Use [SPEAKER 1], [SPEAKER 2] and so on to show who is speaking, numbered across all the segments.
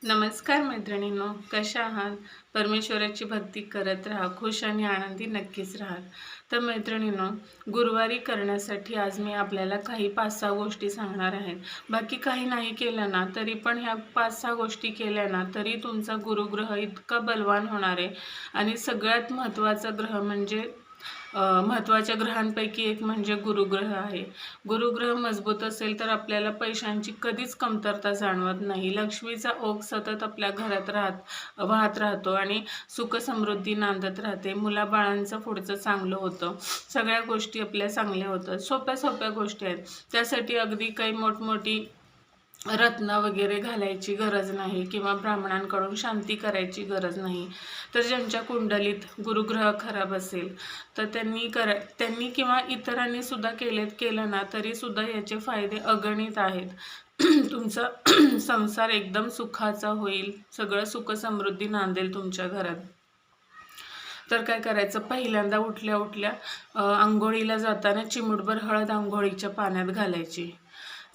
[SPEAKER 1] नमस्कार मैत्रिणींनो, कशा आहात? परमेश्वराची भक्ती करत राहा, खुश आणि आनंदी नक्कीच राहाल. तर मैत्रिणींनो, गुरुवारी करण्यासाठी आज मी आपल्याला काही 5-6 गोष्टी सांगणार आहे. बाकी काही नाही केलं ना, तरी पण ह्या 5-6 गोष्टी केल्या ना, तरी तुमचा गुरुग्रह इतका बलवान होणार आहे. आणि सगळ्यात महत्त्वाचा ग्रह म्हणजे महत्त्वाच्या ग्रहांपैकी एक म्हणजे गुरुग्रह आहे. गुरुग्रह मजबूत असेल तर आपल्याला पैशांची कधीच कमतरता जाणवत नाही. लक्ष्मीचा ओघ सतत आपल्या घरात वाहत राहतो आणि सुख समृद्धी नांदत राहते. मुलाबाळांचं पुढचं चांगलं होतं. सगळ्या गोष्टी आपल्या चांगल्या होतात. सोप्या सोप्या गोष्टी आहेत. त्यासाठी अगदी काही मोठमोठी रत्न वगैरे घालायची गरज नाही किंवा ब्राह्मणांकडून शांती करायची गरज नाही. तर ज्यांच्या कुंडलीत गुरुग्रह खराब असेल तर त्यांनी किंवा इतरांनी सुद्धा केलं ना तरी सुद्धा याचे फायदे अगणित आहेत. तुमचा संसार एकदम सुखाचा होईल. सगळं सुख समृद्धी नांदेल तुमच्या घरात. तर काय करायचं, पहिल्यांदा उठल्या उठल्या अंघोळीला जाताना चिमूटभर हळद अंघोळीच्या पाण्यात घालायची.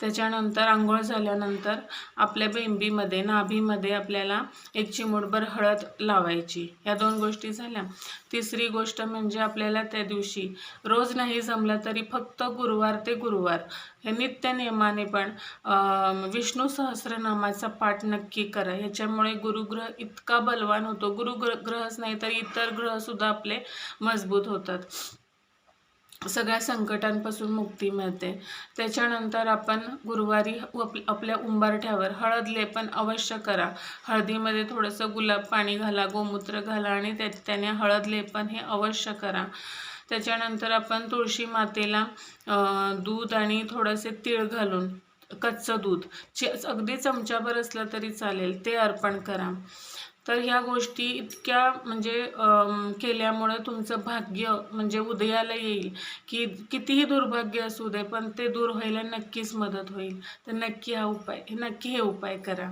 [SPEAKER 1] त्याच्यानंतर अंघोळ झाल्यानंतर आपल्या बेंबीमध्ये नाभीमध्ये आपल्याला एक चिमूटभर हळद लावायची. या 2 गोष्टी झाल्या. तिसरी गोष्ट म्हणजे आपल्याला त्या दिवशी रोज नाही जमलं तरी फक्त गुरुवार ते गुरुवार हे नित्य नियमाने पण विष्णू सहस्रनामाचा पाठ नक्की करा. ह्याच्यामुळे गुरुग्रह इतका बलवान होतो. गुरुग्रहच नाही तर इतर ग्रहसुद्धा आपले मजबूत होतात. सगळ्या संकटांपासून मुक्ती मिळते. त्याच्यानंतर आपण गुरुवारी आपल्या उंबरठ्यावर हळद लेपन अवश्य करा. हळदीमध्ये थोडंसं गुलाब पाणी घाला, गोमूत्र घाला आणि त्याने हळद लेपन हे अवश्य करा. त्याच्यानंतर आपण तुळशी मातेला दूध आणि थोडेसे तीळ घालून कच्चं दूध अगदी चमच्याभर असलं तरी चालेल ते अर्पण करा. तर ह्या गोष्टी इतक्या म्हणजे केल्यामुळे तुमचं भाग्य म्हणजे उदयाला येईल. की कितीही दुर्भाग्य असू दे पण ते दूर व्हायला नक्कीच मदत होईल. तर नक्की हे उपाय करा.